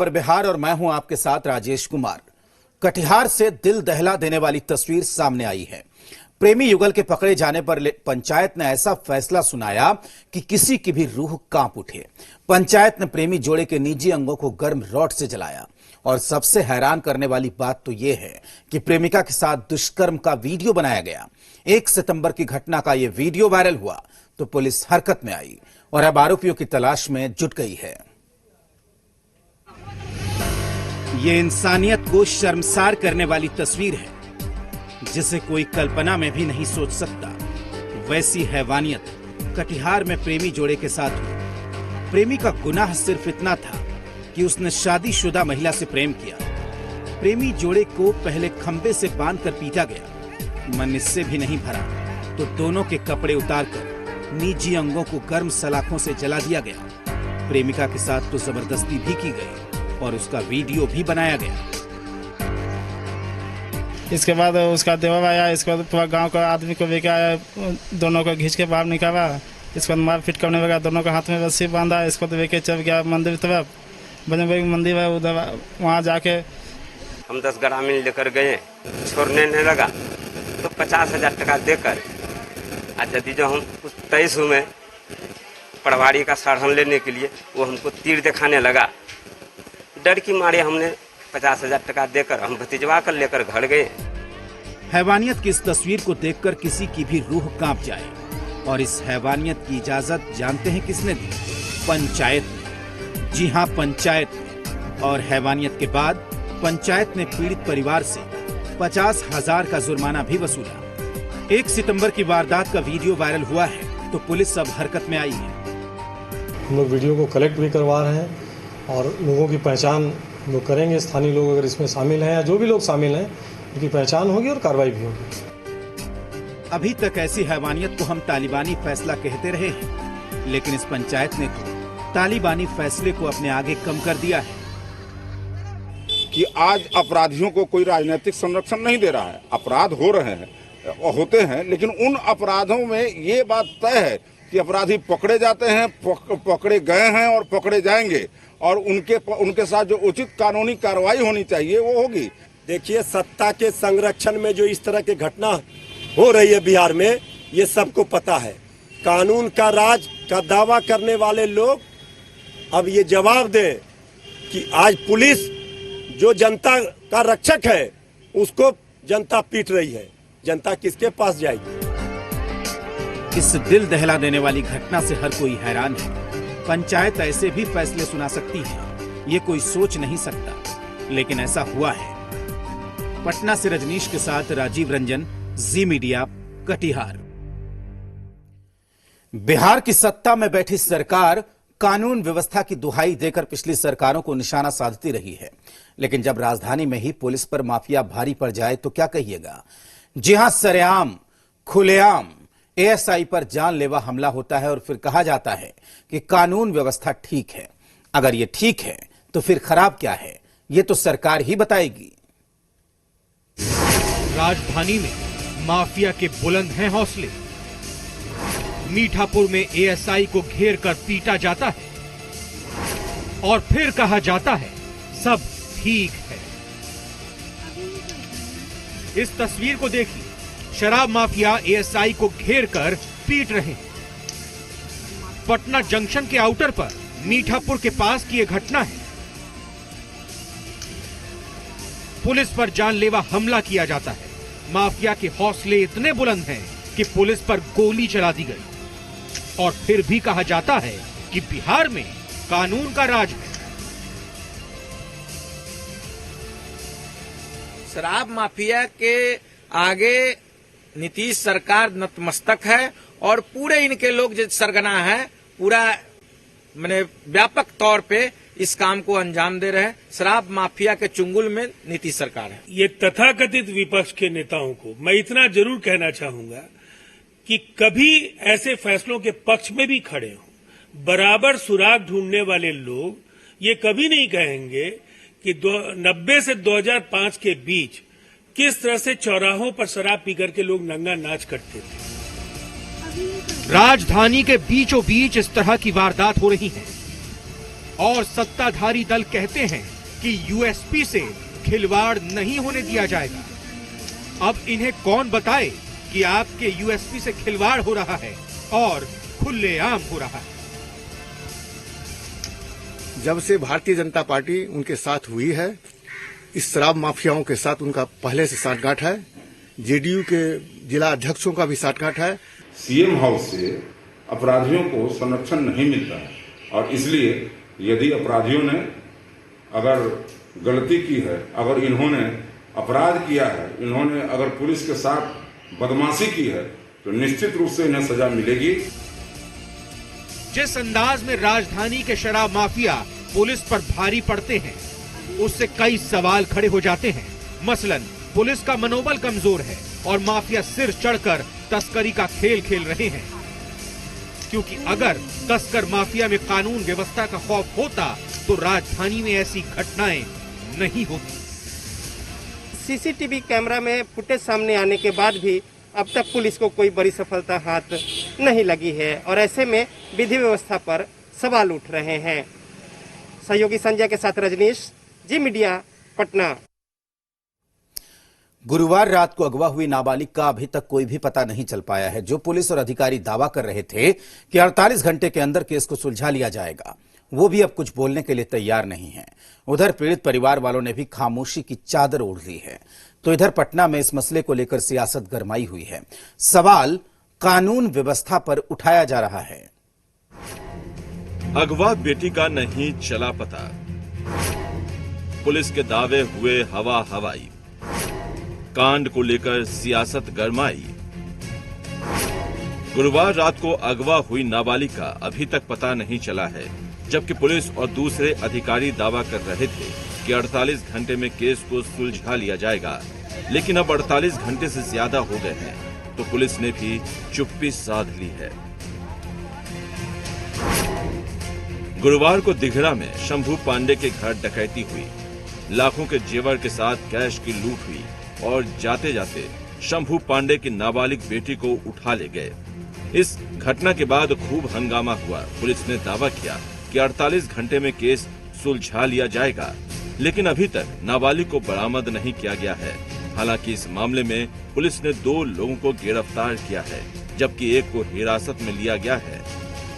बिहार और मैं हूं आपके साथ राजेश कुमार। कटिहार से दिल दहला देने वाली तस्वीर सामने आई है। प्रेमी युगल के पकड़े जाने पर पंचायत ने ऐसा फैसला सुनाया कि किसी की भी रूह कांप उठे। पंचायत ने प्रेमी जोड़े के निजी अंगों को गर्म रॉड से जलाया और सबसे हैरान करने वाली बात तो यह है कि प्रेमिका के साथ दुष्कर्म का वीडियो बनाया गया। 1 सितंबर की घटना का यह वीडियो वायरल हुआ तो पुलिस हरकत में आई और अब आरोपियों की तलाश में जुट गई है। ये इंसानियत को शर्मसार करने वाली तस्वीर है जिसे कोई कल्पना में भी नहीं सोच सकता। वैसी हैवानियत कटिहार में प्रेमी जोड़े के साथ हुई। प्रेमी का गुनाह सिर्फ इतना था कि उसने शादीशुदा महिला से प्रेम किया। प्रेमी जोड़े को पहले खंबे से बांधकर पीटा गया। मन इससे भी नहीं भरा तो दोनों के कपड़े उतारकर निजी अंगों को गर्म सलाखों से जला दिया गया। प्रेमिका के साथ तो जबरदस्ती भी की गई और उसका वीडियो भी बनाया गया। इसके बाद उसका देवर आया, इसके बाद पूरा गांव का आदमी को लेकर आया, दोनों को घींच के बाहर निकाला। इसके बाद मारपीट करने लगा, दोनों को हाथ में रस्सी बांधा। इसको तो लेके चल गया मंदिर तरफ, बजरंग मंदिर है उधर। वहाँ जाके हम 10 ग्रामीण लेकर गए, छोड़ने नहीं लगा तो 50,000 टका देकर यदि जो हम कुछ 23 में पटवारी का साधन लेने के लिए वो हमको तीर दिखाने लगा। डर की मारे हमने 50,000 टका देकर हम भतीजवा कर लेकर घर गए। हैवानियत की इस तस्वीर को देखकर किसी की भी रूह कांप जाए। और इस हैवानियत की इजाजत जानते हैं किसने दी? पंचायत ने। जी हां, पंचायत ने। और हैवानियत के बाद पंचायत ने पीड़ित परिवार से 50,000 का जुर्माना भी वसूला। 1 सितंबर की वारदात का वीडियो वायरल हुआ है तो पुलिस अब हरकत में आई है। हम लोग वीडियो को कलेक्ट भी करवा रहे हैं और लोगों की पहचान लोग करेंगे। स्थानीय लोग अगर इसमें शामिल हैं या जो भी लोग शामिल हैं उनकी पहचान होगी और कार्रवाई भी होगी। अभी तक ऐसी हैवानियत को हम तालिबानी फैसला कहते रहे हैं, लेकिन इस पंचायत ने तो तालिबानी फैसले को अपने आगे कम कर दिया है कि आज अपराधियों को कोई राजनीतिक संरक्षण नहीं दे रहा है। अपराध हो रहे हैं, होते हैं, लेकिन उन अपराधों में ये बात तय है कि अपराधी पकड़े जाते हैं, पकड़े गए हैं और पकड़े जाएंगे और उनके साथ जो उचित कानूनी कार्रवाई होनी चाहिए वो होगी। देखिए, सत्ता के संरक्षण में जो इस तरह की घटना हो रही है बिहार में, ये सबको पता है। कानून का राज का दावा करने वाले लोग अब ये जवाब दें कि आज पुलिस जो जनता का रक्षक है उसको जनता पीट रही है। जनता किसके पास जाएगी? इस दिल दहला देने वाली घटना से हर कोई हैरान है। पंचायत ऐसे भी फैसले सुना सकती है, ये कोई सोच नहीं सकता, लेकिन ऐसा हुआ है। पटना से रजनीश के साथ राजीव रंजन, जी मीडिया, कटिहार। बिहार की सत्ता में बैठी सरकार कानून व्यवस्था की दुहाई देकर पिछली सरकारों को निशाना साधती रही है, लेकिन जब राजधानी में ही पुलिस पर माफिया भारी पड़ जाए तो क्या कहिएगा? जी हां, सरेआम खुलेआम एएसआई पर जानलेवा हमला होता है और फिर कहा जाता है कि कानून व्यवस्था ठीक है। अगर ये ठीक है तो फिर खराब क्या है, ये तो सरकार ही बताएगी। राजधानी में माफिया के बुलंद हैं हौसले। मीठापुर में एएसआई को घेर कर पीटा जाता है और फिर कहा जाता है सब ठीक है। इस तस्वीर को देखिए, शराब माफिया एएसआई को घेर कर पीट रहे हैं। पटना जंक्शन के आउटर पर मीठापुर के पास की यह घटना है। पुलिस पर जानलेवा हमला किया जाता है। माफिया के हौसले इतने बुलंद हैं कि पुलिस पर गोली चला दी गई और फिर भी कहा जाता है कि बिहार में कानून का राज है। शराब माफिया के आगे नीतीश सरकार नतमस्तक है और पूरे इनके लोग जो सरगना है, पूरा माने व्यापक तौर पे इस काम को अंजाम दे रहे हैं। शराब माफिया के चुंगल में नीतीश सरकार है। ये तथाकथित विपक्ष के नेताओं को मैं इतना जरूर कहना चाहूंगा कि कभी ऐसे फैसलों के पक्ष में भी खड़े हों। बराबर सुराग ढूंढने वाले लोग ये कभी नहीं कहेंगे कि 90 से 2005 के बीच किस तरह से चौराहों पर शराब पीकर के लोग नंगा नाच करते थे। राजधानी के बीचों बीच इस तरह की वारदात हो रही है। और सत्ताधारी दल कहते हैं कि यूएसपी से खिलवाड़ नहीं होने दिया जाएगा। अब इन्हें कौन बताए कि आपके यूएसपी से खिलवाड़ हो रहा है और खुलेआम हो रहा है। जब से भारतीय जनता पार्टी उनके साथ हुई है, इस शराब माफियाओं के साथ उनका पहले से साठगांठ है। जेडीयू के जिला अध्यक्षों का भी साठगांठ है। सीएम हाउस से अपराधियों को संरक्षण नहीं मिलता है और इसलिए यदि अपराधियों ने अगर गलती की है, अगर इन्होंने अपराध किया है, इन्होंने अगर पुलिस के साथ बदमाशी की है, तो निश्चित रूप से इन्हें सजा मिलेगी। जिस अंदाज में राजधानी के शराब माफिया पुलिस पर भारी पड़ते हैं, उससे कई सवाल खड़े हो जाते हैं। मसलन पुलिस का मनोबल कमजोर है और माफिया सिर चढ़कर तस्करी का खेल खेल रहे हैं, क्योंकि अगर तस्कर माफिया में कानून व्यवस्था का खौफ होता तो राजधानी में ऐसी घटनाएं नहीं होती। सीसीटीवी कैमरा में फुटेज सामने आने के बाद भी अब तक पुलिस को कोई बड़ी सफलता हाथ नहीं लगी है और ऐसे में विधि व्यवस्था पर सवाल उठ रहे हैं। सहयोगी संजय के साथ रजनीश, जी मीडिया, पटना। गुरुवार रात को अगवा हुई नाबालिग का अभी तक कोई भी पता नहीं चल पाया है। जो पुलिस और अधिकारी दावा कर रहे थे कि 48 घंटे के अंदर केस को सुलझा लिया जाएगा, वो भी अब कुछ बोलने के लिए तैयार नहीं है। उधर पीड़ित परिवार वालों ने भी खामोशी की चादर ओढ़ ली है। तो इधर पटना में इस मसले को लेकर सियासत गरमाई हुई है। सवाल कानून व्यवस्था पर उठाया जा रहा है। अगवा बेटी का नहीं चला पता, पुलिस के दावे हुए हवा हवाई, कांड को लेकर सियासत गरमाई। गुरुवार रात को अगवा हुई नाबालिग का अभी तक पता नहीं चला है, जबकि पुलिस और दूसरे अधिकारी दावा कर रहे थे कि 48 घंटे में केस को सुलझा लिया जाएगा। लेकिन अब 48 घंटे से ज्यादा हो गए हैं, तो पुलिस ने भी चुप्पी साध ली है। गुरुवार को दिघरा में शंभू पांडे के घर डकैती हुई, लाखों के जेवर के साथ कैश की लूट हुई और जाते जाते शंभू पांडे की नाबालिग बेटी को उठा ले गए। इस घटना के बाद खूब हंगामा हुआ। पुलिस ने दावा किया कि 48 घंटे में केस सुलझा लिया जाएगा, लेकिन अभी तक नाबालिग को बरामद नहीं किया गया है। हालांकि इस मामले में पुलिस ने 2 लोगों को गिरफ्तार किया है, जबकि एक को हिरासत में लिया गया है।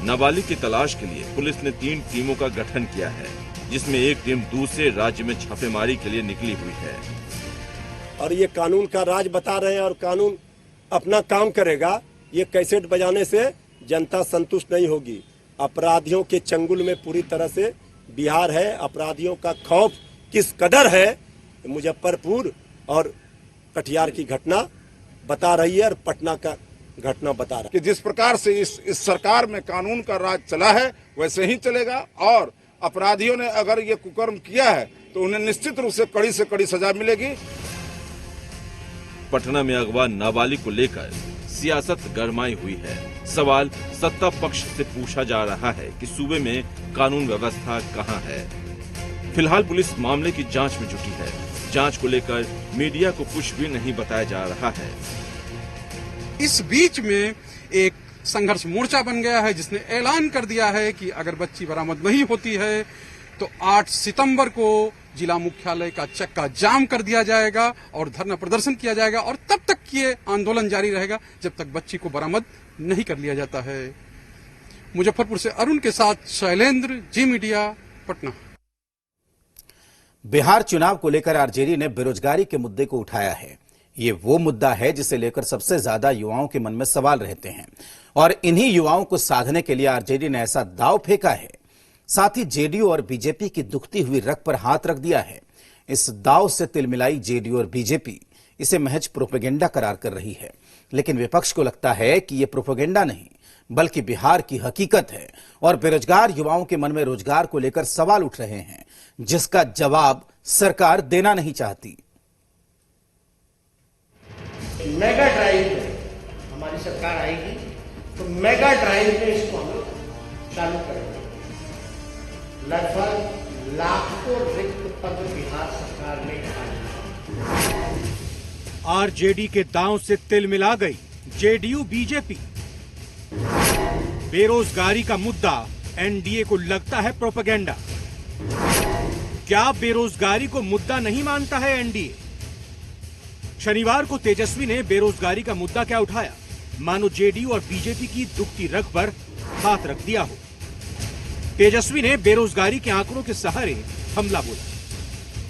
नाबालिग की तलाश के लिए पुलिस ने 3 टीमों का गठन किया है, जिसमें एक टीम दूसरे राज्य में छापेमारी के लिए निकली हुई है। और ये कानून का राज बता रहे हैं और कानून अपना काम करेगा। ये कैसेट बजाने से जनता संतुष्ट नहीं होगी। अपराधियों के चंगुल में पूरी तरह से बिहार है। अपराधियों का खौफ किस कदर है, मुजफ्फरपुर और कटिहार की घटना बता रही है और पटना का घटना बता रहा है कि जिस प्रकार से इस सरकार में कानून का राज चला है वैसे ही चलेगा और अपराधियों ने अगर ये कुकर्म किया है तो उन्हें निश्चित रूप से कड़ी सजा मिलेगी। पटना में अगवा नाबालिग को लेकर सियासत गरमाई हुई है। सवाल सत्ता पक्ष से पूछा जा रहा है कि सूबे में कानून व्यवस्था कहां है। फिलहाल पुलिस मामले की जांच में जुटी है। जांच को लेकर मीडिया को कुछ भी नहीं बताया जा रहा है। इस बीच में एक संघर्ष मोर्चा बन गया है, जिसने ऐलान कर दिया है कि अगर बच्ची बरामद नहीं होती है तो 8 सितंबर को जिला मुख्यालय का चक्का जाम कर दिया जाएगा और धरना प्रदर्शन किया जाएगा और तब तक ये आंदोलन जारी रहेगा जब तक बच्ची को बरामद नहीं कर लिया जाता है। मुजफ्फरपुर से अरुण के साथ शैलेंद्र, जी मीडिया, पटना। बिहार चुनाव को लेकर आरजेडी ने बेरोजगारी के मुद्दे को उठाया है। ये वो मुद्दा है जिसे लेकर सबसे ज्यादा युवाओं के मन में सवाल रहते हैं और इन्हीं युवाओं को साधने के लिए आरजेडी ने ऐसा दांव फेंका है, साथ ही जेडीयू और बीजेपी की दुखती हुई रग पर हाथ रख दिया है। इस दांव से तिलमिलाई जेडीयू और बीजेपी इसे महज प्रोपेगेंडा करार कर रही है, लेकिन विपक्ष को लगता है कि ये प्रोपेगेंडा नहीं बल्कि बिहार की हकीकत है और बेरोजगार युवाओं के मन में रोजगार को लेकर सवाल उठ रहे हैं, जिसका जवाब सरकार देना नहीं चाहती। मेगा ड्राइव में हमारी सरकार आएगी तो मेगा ड्राइव में इसको हम चालू करेंगे। लगभग लाखों रिक्त पद बिहार सरकार ने खाली। आरजेडी के दांव से तिल मिला गई जेडीयू बीजेपी। बेरोजगारी का मुद्दा एनडीए को लगता है प्रोपेगेंडा। क्या बेरोजगारी को मुद्दा नहीं मानता है एनडीए? शनिवार को तेजस्वी ने बेरोजगारी का मुद्दा क्या उठाया, मानो जेडीयू और बीजेपी की दुखती रग पर हाथ रख दिया हो। तेजस्वी ने बेरोजगारी के आंकड़ों के सहारे हमला बोला,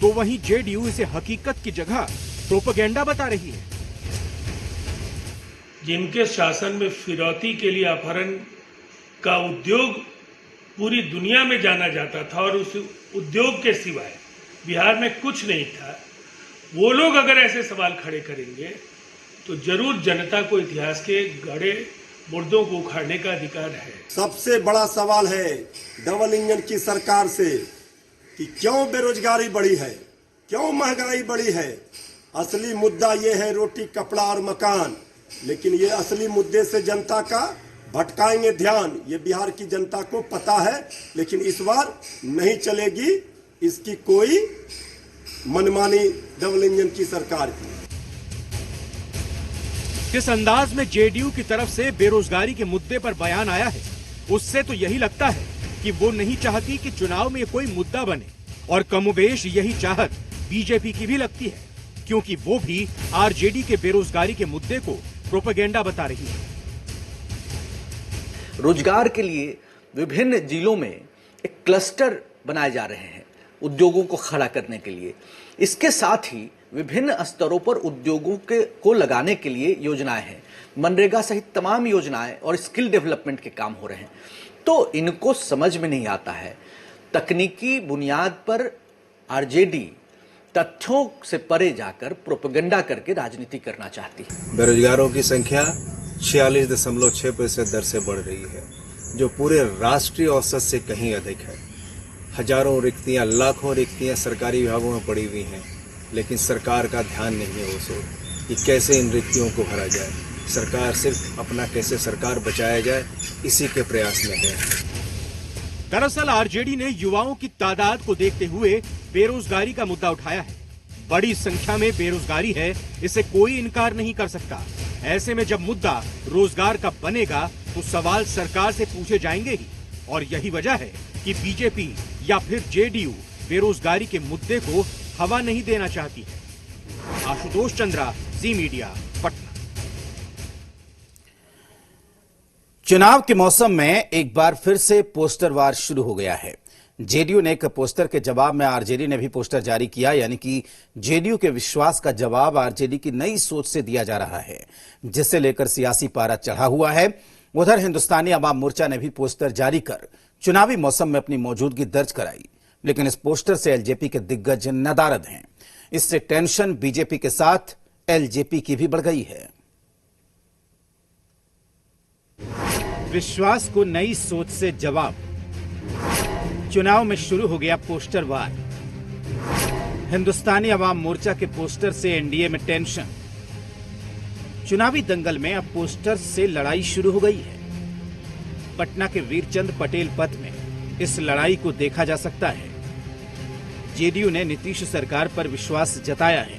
तो वहीं जेडीयू इसे हकीकत की जगह प्रोपेगेंडा बता रही है। जिनके शासन में फिरौती के लिए अपहरण का उद्योग पूरी दुनिया में जाना जाता था और उस उद्योग के सिवाय बिहार में कुछ नहीं था, वो लोग अगर ऐसे सवाल खड़े करेंगे तो जरूर जनता को इतिहास के गड़े मुर्दों को उखाड़ने का अधिकार है। सबसे बड़ा सवाल है डबल इंजन की सरकार से कि क्यों बेरोजगारी बढ़ी है, क्यों महंगाई बढ़ी है। असली मुद्दा ये है रोटी कपड़ा और मकान, लेकिन ये असली मुद्दे से जनता का भटकाएंगे ध्यान। ये बिहार की जनता को पता है, लेकिन इस बार नहीं चलेगी इसकी कोई मनमानी डबल इंजन की सरकार की। किस अंदाज में जेडीयू की तरफ से बेरोजगारी के मुद्दे पर बयान आया है, उससे तो यही लगता है कि वो नहीं चाहती कि चुनाव में कोई मुद्दा बने, और कमोबेश यही चाहत बीजेपी की भी लगती है, क्योंकि वो भी आरजेडी के बेरोजगारी के मुद्दे को प्रोपेगेंडा बता रही है। रोजगार के लिए विभिन्न जिलों में एक क्लस्टर बनाए जा रहे हैं उद्योगों को खड़ा करने के लिए। इसके साथ ही विभिन्न स्तरों पर उद्योगों को लगाने के लिए योजनाएं हैं। मनरेगा सहित तमाम योजनाएं और स्किल डेवलपमेंट के काम हो रहे हैं। तो इनको समझ में नहीं आता है, तकनीकी बुनियाद पर आरजेडी तथ्यों से परे जाकर प्रोपेगेंडा करके राजनीति करना चाहती है। बेरोजगारों की संख्या 46.6% दर से बढ़ रही है, जो पूरे राष्ट्रीय औसत से कहीं अधिक है। हजारों रिक्तियां, लाखों रिक्तियां सरकारी विभागों में पड़ी हुई हैं, लेकिन सरकार का ध्यान नहीं है उस ओर कि कैसे इन रिक्तियों को भरा जाए। सरकार सिर्फ अपना कैसे सरकार बचाया जाए, इसी के प्रयास में है। दरअसल आरजेडी ने युवाओं की तादाद को देखते हुए बेरोजगारी का मुद्दा उठाया है। बड़ी संख्या में बेरोजगारी है, इसे कोई इनकार नहीं कर सकता। ऐसे में जब मुद्दा रोजगार का बनेगा तो सवाल सरकार से पूछे जाएंगे ही, और यही वजह है कि बीजेपी या फिर जेडीयू बेरोजगारी के मुद्दे को हवा नहीं देना चाहती है। आशुतोष चंद्रा, जी मीडिया, पटना। चुनाव के मौसम में एक बार फिर से पोस्टर वार शुरू हो गया है। जेडीयू ने एक पोस्टर के जवाब में आरजेडी ने भी पोस्टर जारी किया, यानी कि जेडीयू के विश्वास का जवाब आरजेडी की नई सोच से दिया जा रहा है, जिसे लेकर सियासी पारा चढ़ा हुआ है। उधर हिंदुस्तानी अवाम मोर्चा ने भी पोस्टर जारी कर चुनावी मौसम में अपनी मौजूदगी दर्ज कराई, लेकिन इस पोस्टर से एलजेपी के दिग्गज नदारद हैं। इससे टेंशन बीजेपी के साथ एलजेपी की भी बढ़ गई है। विश्वास को नई सोच से जवाब, चुनाव में शुरू हो गया पोस्टर वार। हिंदुस्तानी अवाम मोर्चा के पोस्टर से एनडीए में टेंशन। चुनावी दंगल में अब पोस्टर से लड़ाई शुरू हो गई है। पटना के वीरचंद पटेल पथ में इस लड़ाई को देखा जा सकता है। जेडीयू ने नीतीश सरकार पर विश्वास जताया है,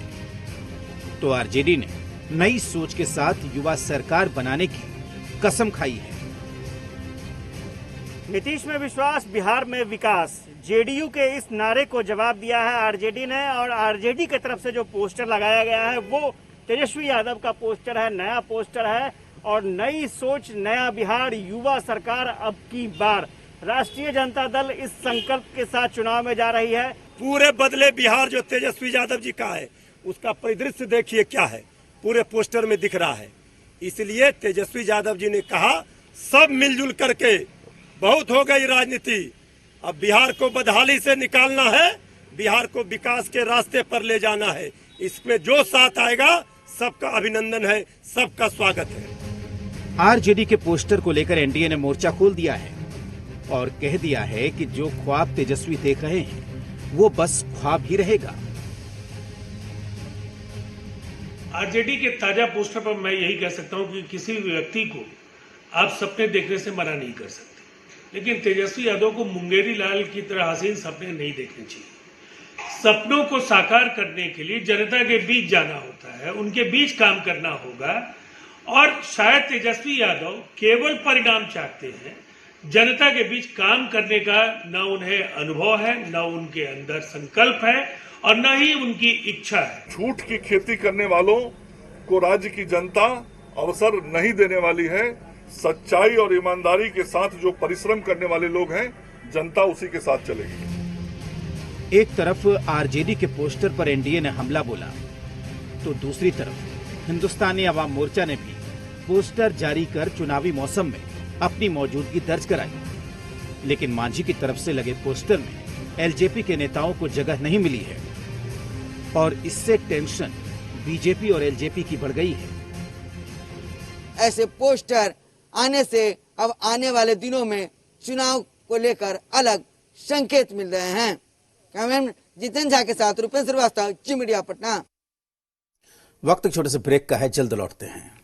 तो आरजेडी ने नई सोच के साथ युवा सरकार बनाने की कसम खाई है। नीतीश में विश्वास, बिहार में विकास, जेडीयू के इस नारे को जवाब दिया है आरजेडी ने। और आरजेडी की तरफ से जो पोस्टर लगाया गया है वो तेजस्वी यादव का पोस्टर है, नया पोस्टर है। और नई सोच, नया बिहार, युवा सरकार अब की बार। राष्ट्रीय जनता दल इस संकल्प के साथ चुनाव में जा रही है। पूरे बदले बिहार जो तेजस्वी यादव जी का है, उसका परिदृश्य देखिए क्या है, पूरे पोस्टर में दिख रहा है। इसलिए तेजस्वी यादव जी ने कहा सब मिलजुल करके, बहुत हो गई राजनीति, अब बिहार को बदहाली से निकालना है, बिहार को विकास के रास्ते पर ले जाना है। इसमें जो साथ आएगा सबका अभिनंदन है, सबका स्वागत है। आरजेडी के पोस्टर को लेकर एनडीए ने मोर्चा खोल दिया है और कह दिया है कि जो ख्वाब तेजस्वी देख रहे हैं वो बस ख्वाब ही रहेगा। आरजेडी के ताजा पोस्टर पर मैं यही कह सकता हूं कि किसी भी व्यक्ति को आप सपने देखने से मना नहीं कर सकते, लेकिन तेजस्वी यादव को मुंगेरी लाल की तरह हसीन सपने नहीं देखने चाहिए। सपनों को साकार करने के लिए जनता के बीच जाना होता है, उनके बीच काम करना होगा। और शायद तेजस्वी यादव केवल परिणाम चाहते हैं, जनता के बीच काम करने का न उन्हें अनुभव है, न उनके अंदर संकल्प है और न ही उनकी इच्छा है। झूठ की खेती करने वालों को राज्य की जनता अवसर नहीं देने वाली है। सच्चाई और ईमानदारी के साथ जो परिश्रम करने वाले लोग हैं, जनता उसी के साथ चलेगी। एक तरफ आरजेडी के पोस्टर पर एनडीए ने हमला बोला, तो दूसरी तरफ हिंदुस्तानी अवाम मोर्चा ने भी पोस्टर जारी कर चुनावी मौसम में अपनी मौजूदगी दर्ज कराई। लेकिन मांझी की तरफ से लगे पोस्टर में एलजेपी के नेताओं को जगह नहीं मिली है और इससे टेंशन बीजेपी और एलजेपी की बढ़ गई है। ऐसे पोस्टर आने से अब आने वाले दिनों में चुनाव को लेकर अलग संकेत मिल रहे हैं। कैमरामैन जितेंद्र झा के साथ रुपेश श्रीवास्तव, जी मीडिया, पटना। वक्त छोटे से ब्रेक का है, जल्द लौटते हैं।